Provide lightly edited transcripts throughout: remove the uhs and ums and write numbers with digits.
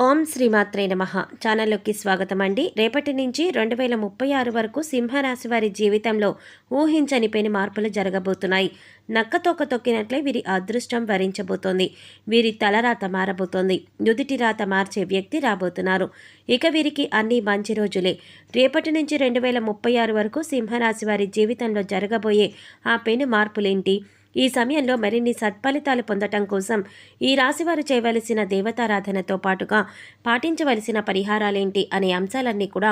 ఓం శ్రీమాత్రే నమః. ఛానల్లోకి స్వాగతం అండి. రేపటి నుంచి 2036 వరకు సింహరాశి వారి జీవితంలో ఊహించని పెను మార్పులు జరగబోతున్నాయి. నక్కతోక తొక్కినట్లే వీరి అదృష్టం వరించబోతోంది. వీరి తలరాత మారబోతోంది. నుదిటి రాత మార్చే వ్యక్తి రాబోతున్నారు. ఇక వీరికి అన్ని మంచి రోజులే. రేపటి నుంచి 2036 వరకు సింహరాశి వారి జీవితంలో జరగబోయే ఆ పెను మార్పులేంటి? ఈ సమయంలో మరిన్ని సత్ఫలితాలు పొందటం కోసం ఈ రాశివారు చేయవలసిన దేవతారాధనతో పాటుగా పాటించవలసిన పరిహారాలేంటి అనే అంశాలన్నీ కూడా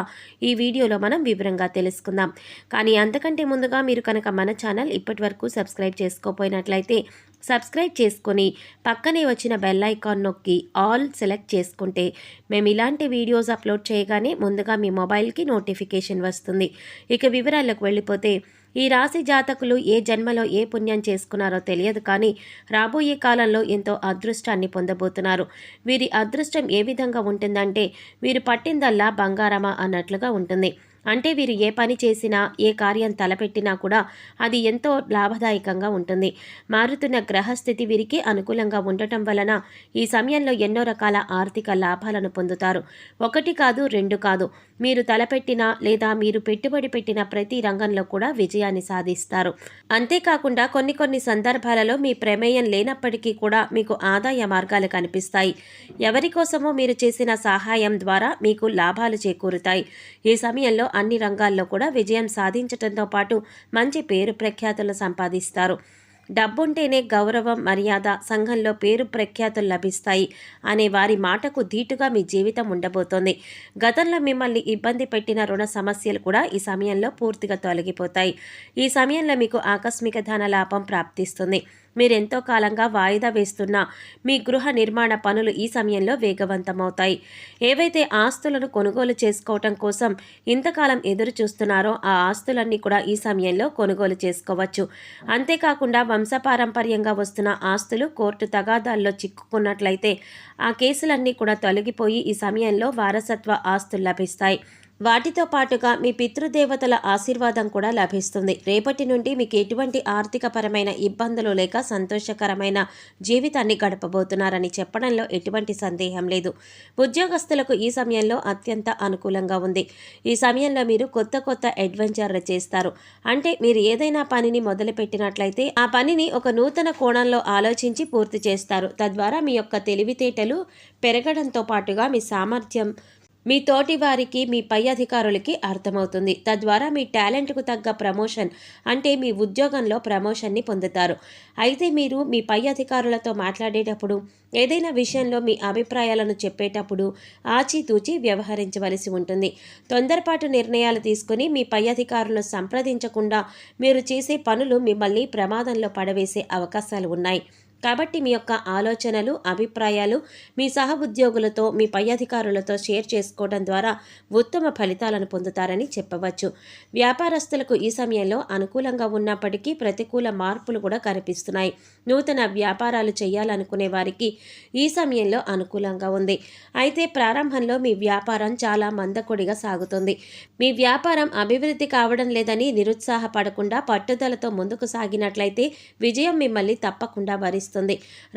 ఈ వీడియోలో మనం వివరంగా తెలుసుకుందాం. కానీ అంతకంటే ముందుగా మీరు కనుక మన ఛానల్ ఇప్పటివరకు సబ్స్క్రైబ్ చేసుకోకపోయినట్లయితే సబ్స్క్రైబ్ చేసుకొని పక్కనే వచ్చిన బెల్ ఐకాన్ నొక్కి ఆల్ సెలెక్ట్ చేసుకుంటే మేము ఇలాంటి వీడియోస్ అప్లోడ్ చేయగానే ముందుగా మీ మొబైల్కి నోటిఫికేషన్ వస్తుంది. ఇక వివరాలకు వెళ్ళిపోతే ఈ రాశి జాతకులు ఏ జన్మలో ఏ పుణ్యం చేసుకున్నారో తెలియదు, కానీ రాబోయే కాలంలో ఎంతో అదృష్టాన్ని పొందబోతున్నారు. వీరి అదృష్టం ఏ విధంగా ఉంటుందంటే వీరు పట్టిందల్లా బంగారమా అన్నట్లుగా ఉంటుంది. అంటే వీరు ఏ పని చేసినా ఏ కార్యం తలపెట్టినా కూడా అది ఎంతో లాభదాయకంగా ఉంటుంది. మారుతున్న గ్రహస్థితి వీరికి అనుకూలంగా ఉండటం వలన ఈ సమయంలో ఎన్నో రకాల ఆర్థిక లాభాలను పొందుతారు. ఒకటి కాదు, రెండు కాదు. మీరు తలపెట్టిన లేదా మీరు పెట్టుబడి పెట్టిన ప్రతి రంగంలో కూడా విజయాన్ని సాధిస్తారు. అంతేకాకుండా కొన్ని సందర్భాలలో మీ ప్రమేయం లేనప్పటికీ కూడా మీకు ఆదాయ మార్గాలు కనిపిస్తాయి. ఎవరి కోసమో మీరు చేసిన సహాయం ద్వారా మీకు లాభాలు చేకూరుతాయి. ఈ సమయంలో అన్ని రంగాల్లో కూడా విజయం సాధించడంతో పాటు మంచి పేరు ప్రఖ్యాతులు సంపాదిస్తారు. డబ్బుంటేనే గౌరవం, మర్యాద, సంఘంలో పేరు ప్రఖ్యాతులు లభిస్తాయి అనే వారి మాటకు ధీటుగా మీ జీవితం ఉండబోతోంది. గతంలో మిమ్మల్ని ఇబ్బంది పెట్టిన రుణ సమస్యలు కూడా ఈ సమయంలో పూర్తిగా తొలగిపోతాయి. ఈ సమయంలో మీకు ఆకస్మిక ధన లాభం ప్రాప్తిస్తుంది. మీరెంతో కాలంగా వాయిదా వేస్తున్న మీ గృహ నిర్మాణ పనులు ఈ సమయంలో వేగవంతమవుతాయి. ఏవైతే ఆస్తులను కొనుగోలు చేసుకోవటం కోసం ఇంతకాలం ఎదురు చూస్తున్నారో ఆ ఆస్తులన్నీ కూడా ఈ సమయంలో కొనుగోలు చేసుకోవచ్చు. అంతేకాకుండా వంశపారంపర్యంగా వస్తున్న ఆస్తులు కోర్టు తగాదాల్లో చిక్కుకున్నట్లయితే ఆ కేసులన్నీ కూడా తొలగిపోయి ఈ సమయంలో వారసత్వ ఆస్తులు లభిస్తాయి. వాటితో పాటుగా మీ పితృదేవతల ఆశీర్వాదం కూడా లభిస్తుంది. రేపటి నుండి మీకు ఎటువంటి ఆర్థికపరమైన ఇబ్బందులు లేక సంతోషకరమైన జీవితాన్ని గడపబోతున్నారని చెప్పడంలో ఎటువంటి సందేహం లేదు. ఉద్యోగస్తులకు ఈ సమయంలో అత్యంత అనుకూలంగా ఉంది. ఈ సమయంలో మీరు కొత్త అడ్వెంచర్లు చేస్తారు. అంటే మీరు ఏదైనా పనిని మొదలుపెట్టినట్లయితే ఆ పనిని ఒక నూతన కోణంలో ఆలోచించి పూర్తి చేస్తారు. తద్వారా మీ యొక్క తెలివితేటలు పెరగడంతో పాటుగా మీ సామర్థ్యం మీ తోటి వారికి, మీ పై అధికారులకి అర్థమవుతుంది. తద్వారా మీ టాలెంట్కు తగ్గ ప్రమోషన్, అంటే మీ ఉద్యోగంలో ప్రమోషన్ని పొందుతారు. అయితే మీరు మీ పై అధికారులతో మాట్లాడేటప్పుడు, ఏదైనా విషయంలో మీ అభిప్రాయాలను చెప్పేటప్పుడు ఆచితూచి వ్యవహరించవలసి ఉంటుంది. తొందరపాటు నిర్ణయాలు తీసుకుని మీ పై అధికారులను సంప్రదించకుండా మీరు చేసే పనులు మిమ్మల్ని ప్రమాదంలో పడవేసే అవకాశాలు ఉన్నాయి. కాబట్టి మీ యొక్క ఆలోచనలు, అభిప్రాయాలు మీ సహ ఉద్యోగులతో, మీ పై అధికారులతో షేర్ చేసుకోవడం ద్వారా ఉత్తమ ఫలితాలను పొందుతారని చెప్పవచ్చు. వ్యాపారస్తులకు ఈ సమయంలో అనుకూలంగా ఉన్నప్పటికీ ప్రతికూల మార్పులు కూడా కనిపిస్తున్నాయి. నూతన వ్యాపారాలు చేయాలనుకునే వారికి ఈ సమయంలో అనుకూలంగా ఉంది. అయితే ప్రారంభంలో మీ వ్యాపారం చాలా మందకొడిగా సాగుతుంది. మీ వ్యాపారం అభివృద్ధి కావడం లేదని నిరుత్సాహపడకుండా పట్టుదలతో ముందుకు సాగినట్లయితే విజయం మిమ్మల్ని తప్పకుండా వరిస్తుంది.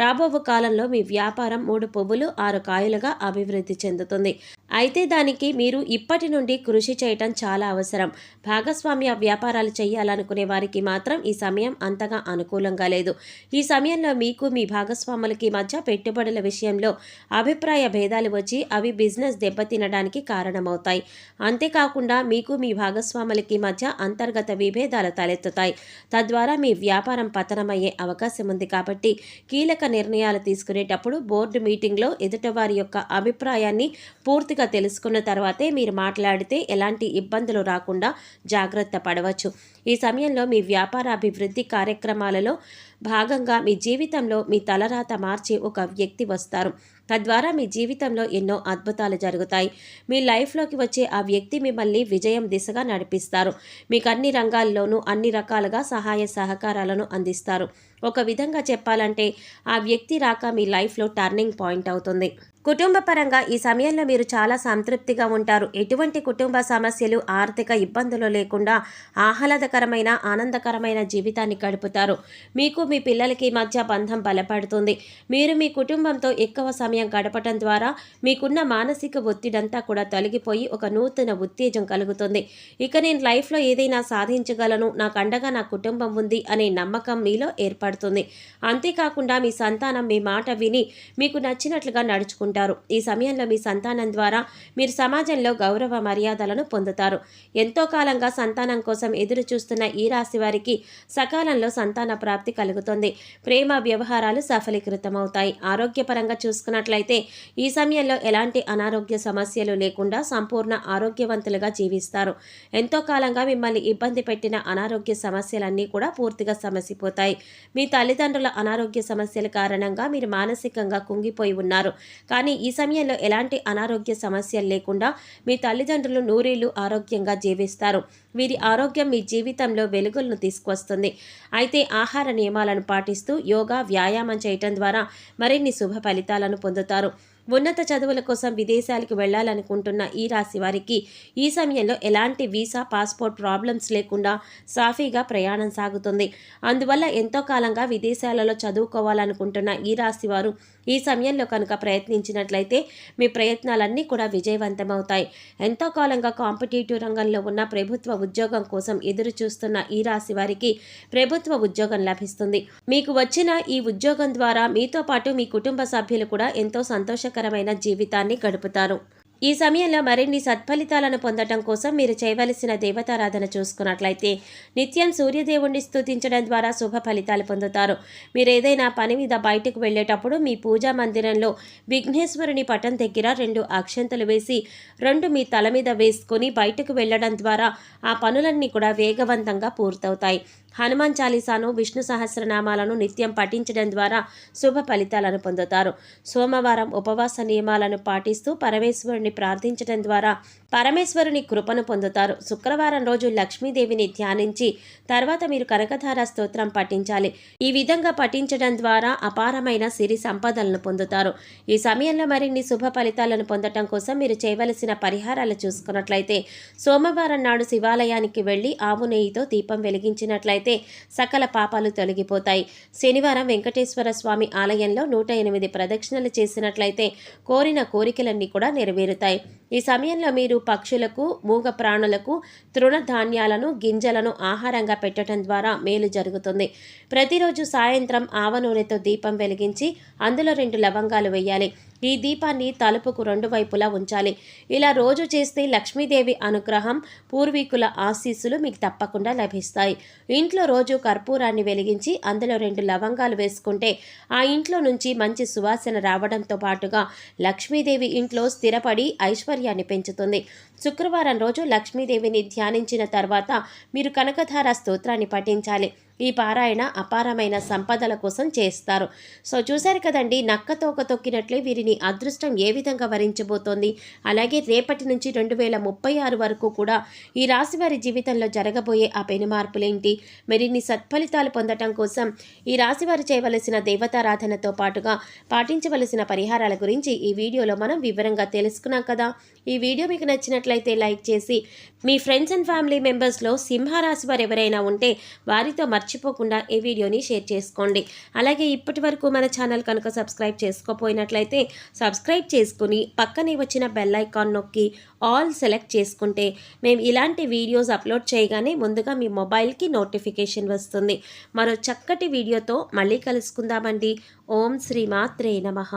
రాబో కాలంలో మీ వ్యాపారం 3 పువ్వులు 6 కాయలుగా అభివృద్ధి చెందుతుంది. అయితే దానికి మీరు ఇప్పటి నుండి కృషి చేయటం చాలా అవసరం. భాగస్వామ్య వ్యాపారాలు చేయాలనుకునే వారికి మాత్రం ఈ సమయం అంతగా అనుకూలంగా లేదు. ఈ సమయంలో మీకు మీ భాగస్వాములకి మధ్య పెట్టుబడుల విషయంలో అభిప్రాయ భేదాలు వచ్చి అవి బిజినెస్ దెబ్బతినడానికి కారణమవుతాయి. అంతేకాకుండా మీకు మీ భాగస్వాములకి మధ్య అంతర్గత విభేదాలు తలెత్తుతాయి. తద్వారా మీ వ్యాపారం పతనమయ్యే అవకాశం ఉంది. కాబట్టి కీలక నిర్ణయాలు తీసుకునేటప్పుడు బోర్డు మీటింగ్లో ఎదుటివారి యొక్క అభిప్రాయాన్ని పూర్తిగా తెలుసుకున్న తర్వాతే మీరు మాట్లాడితే ఎలాంటి ఇబ్బందులు రాకుండా జాగ్రత్త పడవచ్చు. ఈ సమయంలో మీ వ్యాపార అభివృద్ధి కార్యక్రమాలలో భాగంగా మీ జీవితంలో మీ తలరాత మార్చే ఒక వ్యక్తి వస్తారు. తద్వారా మీ జీవితంలో ఎన్నో అద్భుతాలు జరుగుతాయి. మీ లైఫ్లోకి వచ్చే ఆ వ్యక్తి మిమ్మల్ని విజయం దిశగా నడిపిస్తారు. మీకు అన్ని రంగాల్లోనూ అన్ని రకాలుగా సహాయ సహకారాలను అందిస్తారు. ఒక విధంగా చెప్పాలంటే ఆ వ్యక్తి రాక మీ లైఫ్లో టర్నింగ్ పాయింట్ అవుతుంది. కుటుంబ పరంగా ఈ సమయంలో మీరు చాలా సంతృప్తిగా ఉంటారు. ఎటువంటి కుటుంబ సమస్యలు, ఆర్థిక ఇబ్బందులు లేకుండా ఆహ్లాదకరమైన, ఆనందకరమైన జీవితాన్ని గడుపుతారు. మీకు మీ పిల్లలకి మధ్య బంధం బలపడుతుంది. మీరు మీ కుటుంబంతో ఎక్కువ సమయం గడపటం ద్వారా మీకున్న మానసిక ఒత్తిడంతా కూడా తొలగిపోయి ఒక నూతన ఉత్తేజం కలుగుతుంది. ఇక నేను లైఫ్లో ఏదైనా సాధించగలను, నాకు అండగా నా కుటుంబం ఉంది అనే నమ్మకం మీలో ఏర్పడుతుంది. అంతేకాకుండా మీ సంతానం మీ మాట విని మీకు నచ్చినట్లుగా నడుచుకుంటారు. ఈ సమయంలో మీ సంతానం ద్వారా మీరు సమాజంలో గౌరవ మర్యాదలను పొందుతారు. ఎంతో కాలంగా సంతానం కోసం ఎదురు చూస్తున్న ఈ రాశి వారికి సకాలంలో సంతాన ప్రాప్తి కలుగుతుంది. ప్రేమ వ్యవహారాలు సఫలీకృతమవుతాయి. ఆరోగ్యపరంగా చూసుకున్నట్లయితే ఈ సమయంలో ఎలాంటి అనారోగ్య సమస్యలు లేకుండా సంపూర్ణ ఆరోగ్యవంతులుగా జీవిస్తారు. ఎంతో కాలంగా మిమ్మల్ని ఇబ్బంది పెట్టిన అనారోగ్య సమస్యలన్నీ కూడా పూర్తిగా సమసిపోతాయి. మీ తల్లిదండ్రుల అనారోగ్య సమస్యల కారణంగా మీరు మానసికంగా కుంగిపోయి ఉన్నారు. కానీ ఈ సమయంలో ఎలాంటి అనారోగ్య సమస్యలు లేకుండా మీ తల్లిదండ్రులు నూరేళ్లు ఆరోగ్యంగా జీవిస్తారు. వీరి ఆరోగ్యం మీ జీవితంలో వెలుగులను తీసుకొస్తుంది. అయితే ఆహార నియమాలను పాటిస్తూ యోగా, వ్యాయామం చేయటం ద్వారా మరిన్ని శుభ ఫలితాలను పొందుతారు. ఉన్నత చదువుల కోసం విదేశాలకు వెళ్లాలనుకుంటున్న ఈ రాశి వారికి ఈ సమయంలో ఎలాంటి వీసా, పాస్పోర్ట్ ప్రాబ్లమ్స్ లేకుండా సాఫీగా ప్రయాణం సాగుతుంది. అందువల్ల ఎంతో కాలంగా విదేశాలలో చదువుకోవాలనుకుంటున్న ఈ రాశి వారు ఈ సమయంలో కనుక ప్రయత్నించినట్లయితే మీ ప్రయత్నాలన్నీ కూడా విజయవంతమవుతాయి. ఎంతో కాలంగా కాంపిటేటివ్ రంగంలో ఉన్న ప్రభుత్వ ఉద్యోగం కోసం ఎదురు చూస్తున్న ఈ రాశి వారికి ప్రభుత్వ ఉద్యోగం లభిస్తుంది. మీకు వచ్చిన ఈ ఉద్యోగం ద్వారా మీతో పాటు మీ కుటుంబ సభ్యులు కూడా ఎంతో సంతోషకరమైన జీవితాన్ని గడుపుతారు. ఈ సమయంలో మరిన్ని సత్ఫలితాలను పొందడం కోసం మీరు చేయవలసిన దేవతారాధన చూసుకున్నట్లయితే నిత్యం సూర్యదేవుణ్ణి స్తుతించడం ద్వారా శుభ ఫలితాలు పొందుతారు. మీరు ఏదైనా పని మీద బయటకు వెళ్ళేటప్పుడు మీ పూజా మందిరంలో విఘ్నేశ్వరుని పటం దగ్గర 2 అక్షంతలు వేసి 2 మీ తల మీద వేసుకొని బయటకు వెళ్ళడం ద్వారా ఆ పనులన్నీ కూడా వేగవంతంగా పూర్తవుతాయి. హనుమాన్ చాలీసాను, విష్ణు సహస్రనామాలను నిత్యం పఠించడం ద్వారా శుభ ఫలితాలను పొందుతారు. సోమవారం ఉపవాస నియమాలను పాటిస్తూ పరమేశ్వరుని ప్రార్థించడం ద్వారా పరమేశ్వరుని కృపను పొందుతారు. శుక్రవారం రోజు లక్ష్మీదేవిని ధ్యానించి తర్వాత మీరు కనకధార స్తోత్రం పఠించాలి. ఈ విధంగా పఠించడం ద్వారా అపారమైన సిరి సంపదలను పొందుతారు. ఈ సమయంలో మరిన్ని శుభ ఫలితాలను పొందటం కోసం మీరు చేయవలసిన పరిహారాలు చూసుకున్నట్లయితే సోమవారం నాడు శివాలయానికి వెళ్ళి ఆవు నెయ్యితో దీపం వెలిగించినట్లయితే సకల పాపాలు తొలగిపోతాయి. శనివారం వెంకటేశ్వర స్వామి ఆలయంలో 108 ప్రదక్షిణలు చేసినట్లయితే కోరిన కోరికలన్నీ కూడా నెరవేరుతాయి. ఈ సమయంలో మీరు పక్షులకు, మూగ ప్రాణులకు తృణధాన్యాలను, గింజలను ఆహారంగా పెట్టడం ద్వారా మేలు జరుగుతుంది. ప్రతిరోజు సాయంత్రం ఆవ నూనెతో దీపం వెలిగించి అందులో 2 లవంగాలు వేయాలి. ఈ దీపాన్ని తలుపుకు 2 వైపులా ఉంచాలి. ఇలా రోజు చేస్తే లక్ష్మీదేవి అనుగ్రహం, పూర్వీకుల ఆశీస్సులు మీకు తప్పకుండా లభిస్తాయి. ఇంట్లో రోజు కర్పూరాన్ని వెలిగించి అందులో 2 లవంగాలు వేసుకుంటే ఆ ఇంట్లో నుంచి మంచి సువాసన రావడంతో పాటుగా లక్ష్మీదేవి ఇంట్లో స్థిరపడి ఐశ్వర్యాన్ని పెంచుతుంది. శుక్రవారం రోజు లక్ష్మీదేవిని ధ్యానించిన తర్వాత మీరు కనకధార స్తోత్రాన్ని పఠించాలి. ఈ పారాయణ అపారమైన సంపదల కోసం చేస్తారు. సో చూశారు కదండి, నక్క తోక తొక్కినట్లే వీరిని అదృష్టం ఏ విధంగా వరించబోతోంది. అలాగే రేపటి నుంచి 2036 వరకు కూడా ఈ రాశి వారి జీవితంలో జరగబోయే ఆ పెను మార్పులేంటి, మరిన్ని సత్ఫలితాలు పొందటం కోసం ఈ రాశి వారు చేయవలసిన దేవతారాధనతో పాటుగా పాటించవలసిన పరిహారాల గురించి ఈ వీడియోలో మనం వివరంగా తెలుసుకున్నాం కదా. ఈ వీడియో మీకు నచ్చినట్లయితే లైక్ చేసి మీ ఫ్రెండ్స్ అండ్ ఫ్యామిలీ మెంబర్స్లో సింహరాశి వారు ఎవరైనా ఉంటే వారితో మర్చిపోకుండా ఈ వీడియోని షేర్ చేసుకోండి. అలాగే ఇప్పటి వరకు మన ఛానల్ కనుక సబ్స్క్రైబ్ చేసుకోపోయినట్లయితే సబ్స్క్రైబ్ చేసుకుని పక్కనే వచ్చిన బెల్ ఐకాన్ నొక్కి ఆల్ సెలెక్ట్ చేసుకుంటే మేము ఇలాంటి వీడియోస్ అప్లోడ్ చేయగానే ముందుగా మీ మొబైల్కి నోటిఫికేషన్ వస్తుంది. మరో చక్కటి వీడియోతో మళ్ళీ కలుసుకుందామండి. ఓం శ్రీ మాత్రే నమః.